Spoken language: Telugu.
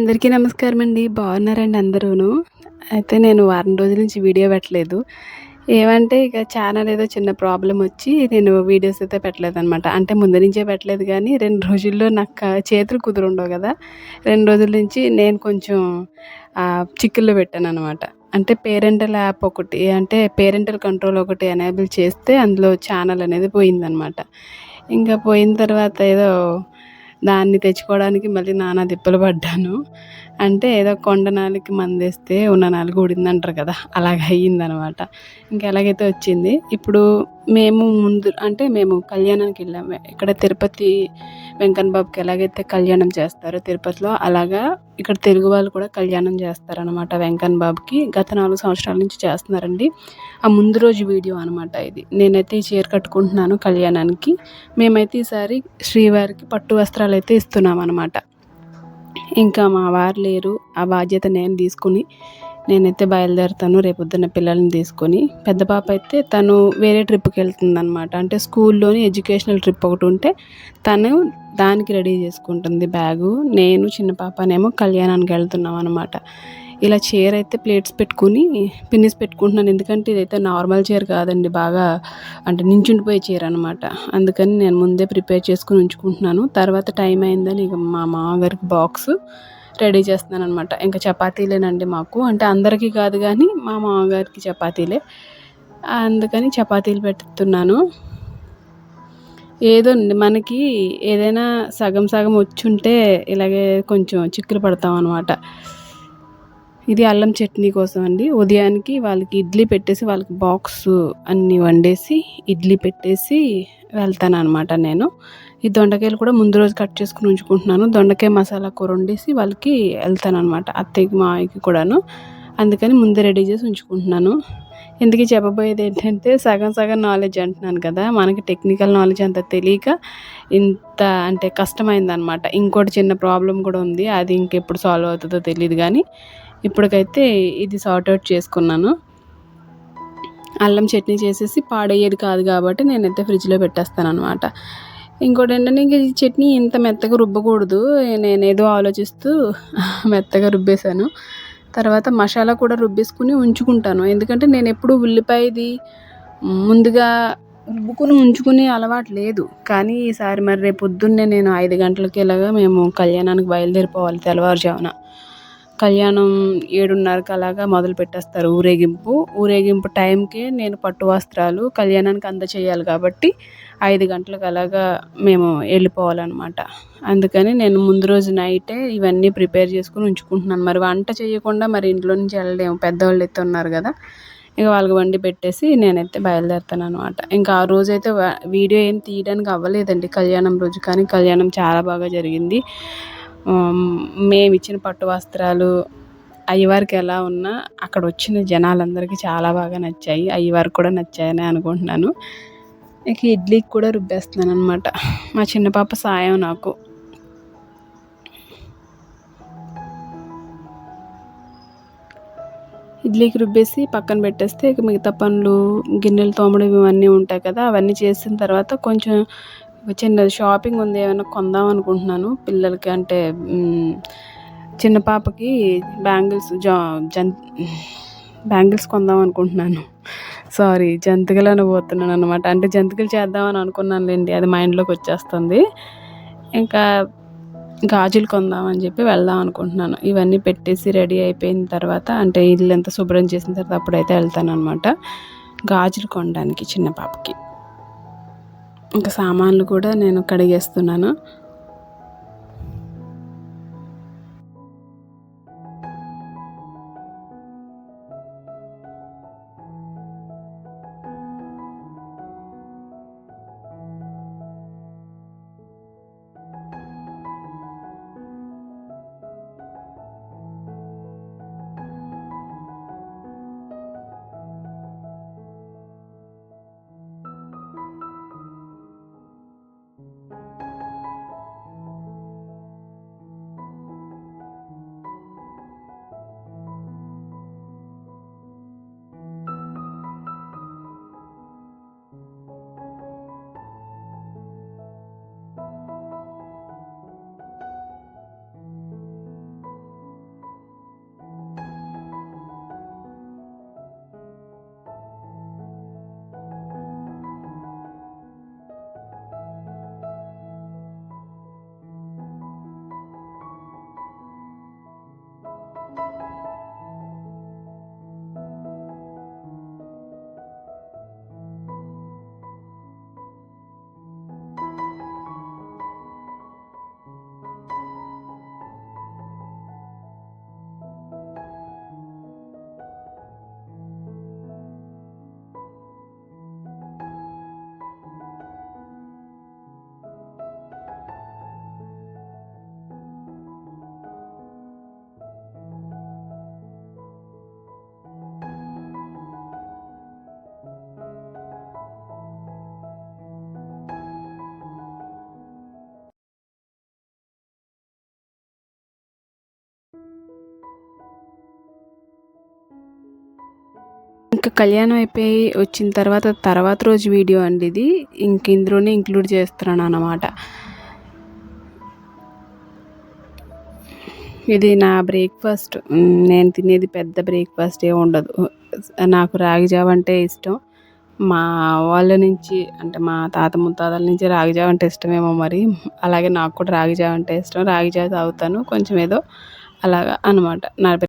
అందరికీ నమస్కారం అండి. బాగున్నారండి అందరూను? అయితే నేను వారం రోజుల నుంచి వీడియో పెట్టలేదు. ఏమంటే ఇక ఛానల్ ఏదో చిన్న ప్రాబ్లమ్ వచ్చి నేను వీడియోస్ అయితే పెట్టలేదనమాట. అంటే ముందు నుంచే పెట్టలేదు గానీ 2 రోజుల్లో నాకు చేతులు కుదురుండవు గదా! 2 రోజుల నుంచి నేను కొంచెం చిక్కుల్లో పెట్టాననమాట. అంటే పేరెంటల్ యాప్ ఒకటి అంటే పేరెంటల్ కంట్రోల్ ఒకటి ఎనేబుల్ చేస్తే అందులో ఛానల్ అనేది పోయిందనమాట. ఇంకా పోయిన తర్వాత ఏదో దాన్ని తెచ్చుకోవడానికి మళ్ళీ నానా తిప్పలు పడ్డాను. అంటే ఏదో కొండ నాలికి మందేస్తే ఉన్న నాలుక ఊడిందంటారు కదా! అలాగ అయ్యిందనమాట. ఇంక ఎలాగైతే వచ్చింది. ఇప్పుడు మేము కళ్యాణానికెళ్ళాము. ఇక్కడ తిరుపతి వెంకన్న బాబుకి ఎలాగైతే కళ్యాణం చేస్తారో తిరుపతిలో, అలాగా ఇక్కడ తెలుగు వాళ్ళు కూడా కళ్యాణం చేస్తారనమాట వెంకన్న బాబుకి. గత 4 సంవత్సరాల నుంచి చేస్తున్నారండి. ఆ ముందు రోజు వీడియో అనమాట ఇది. నేనైతే ఈ చీర కట్టుకుంటున్నాను కళ్యాణానికి. మేమైతే ఈసారి శ్రీవారికి పట్టు వస్త్రాలైతే ఇస్తున్నామనమాట. ఇంకా మా వారు లేరు. ఆ బాధ్యత నేను తీసుకుని నేనైతే బయలుదేరుతాను రేపొద్దున్న పిల్లల్ని తీసుకొని. పెద్ద పాప అయితే తను వేరే ట్రిప్‌కి వెళ్తుందనమాట. అంటే స్కూల్లోని ఎడ్యుకేషనల్ ట్రిప్ ఒకటి ఉంటే తను దానికి రెడీ చేసుకుంటుంది బ్యాగు. నేను చిన్న పాపనేమో కళ్యాణానికి వెళ్తున్నాం అనమాట. ఇలా చీర అయితే ప్లేట్స్ పెట్టుకుని పిన్నిస్ పెట్టుకుంటున్నాను. ఎందుకంటే ఇదైతే నార్మల్ చీర కాదండి. బాగా అంటే నించుండిపోయే చీర అనమాట. అందుకని నేను ముందే ప్రిపేర్ చేసుకుని ఉంచుకుంటున్నాను. తర్వాత టైం అయిందని ఇక మా మామగారికి బాక్స్ రెడీ చేస్తున్నాననమాట. ఇంకా చపాతీలేనండి మాకు. అంటే అందరికీ కాదు కానీ మా మామగారికి చపాతీలే. అందుకని చపాతీలు పెడుతున్నాను. ఏదో అండి మనకి ఏదైనా సగం సగం వచ్చుంటే ఇలాగే కొంచెం చిక్కులు పడతాం అనమాట. ఇది అల్లం చట్నీ కోసం అండి. ఉదయానికి వాళ్ళకి ఇడ్లీ పెట్టేసి వాళ్ళకి బాక్సు అన్నీ వండేసి ఇడ్లీ పెట్టేసి వెళ్తాననమాట నేను. ఈ దొండకాయలు కూడా ముందు రోజు కట్ చేసుకుని ఉంచుకుంటున్నాను. దొండకాయ మసాలా కూర వండేసి వాళ్ళకి వెళ్తాననమాట. అత్తయ్యకి మావయ్యకి కూడాను. అందుకని ముందే రెడీ చేసి ఉంచుకుంటున్నాను. ఇంతకీ చెప్పబోయేది ఏంటంటే సగం సగం నాలెడ్జ్ అంటున్నాను కదా! మనకి టెక్నికల్ నాలెడ్జ్ అంత తెలియక ఇంత అంటే కష్టమైందనమాట. ఇంకోటి చిన్న ప్రాబ్లమ్ కూడా ఉంది. అది ఇంకెప్పుడు సాల్వ్ అవుతుందో తెలీదు కానీ ఇప్పటికైతే ఇది సార్ట్ అవుట్ చేసుకున్నాను. అల్లం చట్నీ చేసేసి పాడయ్యేది కాదు కాబట్టి నేనైతే ఫ్రిడ్జ్‌లో పెట్టేస్తాననమాట. ఇంకోటేంటంటే ఇంక ఈ చట్నీ ఇంత మెత్తగా రుబ్బకూడదు. నేనేదో ఆలోచిస్తూ మెత్తగా రుబ్బేశాను. తర్వాత మసాలా కూడా రుబ్బేసుకుని ఉంచుకుంటాను. ఎందుకంటే నేనెప్పుడు ఉల్లిపాయది ముందుగా రుబ్బుకుని ఉంచుకునే అలవాటు లేదు. కానీ ఈసారి మరి రేపు పొద్దున్నే నేను 5 గంటలకి ఇలాగా మేము కళ్యాణానికి బయలుదేరిపోవాలి తెల్లవారుజామున. కళ్యాణం 7:30కి అలాగా మొదలు పెట్టేస్తారు ఊరేగింపు. ఊరేగింపు టైంకే నేను పట్టు వస్త్రాలు కళ్యాణానికి అందచేయాలి కాబట్టి 5 గంటలకు అలాగా మేము వెళ్ళిపోవాలనమాట. అందుకని నేను ముందు రోజు నైటే ఇవన్నీ ప్రిపేర్ చేసుకొని ఉంచుకుంటున్నాను. మరి వంట చేయకుండా మరి ఇంట్లో నుంచి వెళ్ళలేము. పెద్దవాళ్ళైతే ఉన్నారు కదా! ఇక వాళ్ళకి వండి పెట్టేసి నేనైతే బయలుదేరుతాననమాట. ఇంకా ఆ రోజైతే వీడియో ఏం తీయడానికి అవ్వలేదండి కళ్యాణం రోజు. కానీ కళ్యాణం చాలా బాగా జరిగింది. మేమిచ్చిన పట్టు వస్త్రాలు అయ్యవారికి ఎలా ఉన్నా అక్కడ వచ్చిన జనాలందరికీ చాలా బాగా నచ్చాయి. అయ్యవారికి కూడా నచ్చాయనే అనుకుంటున్నాను. ఇక ఇడ్లీకి కూడా రుబ్బేస్తున్నాననమాట. మా చిన్న పాప సాయం నాకు. ఇడ్లీకి రుబ్బేసి పక్కన పెట్టేస్తే ఇక మిగతా పనులు గిన్నెలు తోమడం ఇవన్నీ ఉంటాయి కదా! అవన్నీ చేసిన తర్వాత కొంచెం చిన్నది షాపింగ్ ఉంది. ఏమైనా కొందాం అనుకుంటున్నాను పిల్లలకి. అంటే చిన్న పాపకి బ్యాంగిల్స్ బ్యాంగిల్స్ కొందాం అనుకుంటున్నాను. సారీ జంతికలు అనబోతున్నాను అనమాట. అంటే జంతికలు చేద్దామని అనుకున్నానులేండి. అది మైండ్‌లోకి వచ్చేస్తుంది. ఇంకా గాజులు కొందామని చెప్పి వెళ్దాం అనుకుంటున్నాను. ఇవన్నీ పెట్టేసి రెడీ అయిపోయిన తర్వాత అంటే ఇల్లంతా శుభ్రం చేసిన తర్వాత అప్పుడైతే వెళ్తాననమాట. గాజులు కొనడానికి చిన్న పాపకి. ఇంకా సామాన్లు కూడా నేను కడిగేస్తున్నాను. ఇంకా కళ్యాణం అయిపోయి వచ్చిన తర్వాత రోజు వీడియో అండి ఇది. ఇందులోనే ఇంక్లూడ్ చేస్తున్నాను అన్నమాట. ఇది నా బ్రేక్‌ఫాస్ట్. నేను తినేది పెద్ద బ్రేక్‌ఫాస్ట్ ఏమి ఉండదు. నాకు రాగి జావ అంటే ఇష్టం. మా వాళ్ళ నుంచి అంటే మా తాత ముత్తాతల నుంచి రాగి జావ అంటే ఇష్టమేమో మరి. అలాగే నాకు కూడా రాగి జావ అంటే ఇష్టం. రాగి జావ తాగుతాను. కొంచెం ఏదో అలాగా అనమాట. నా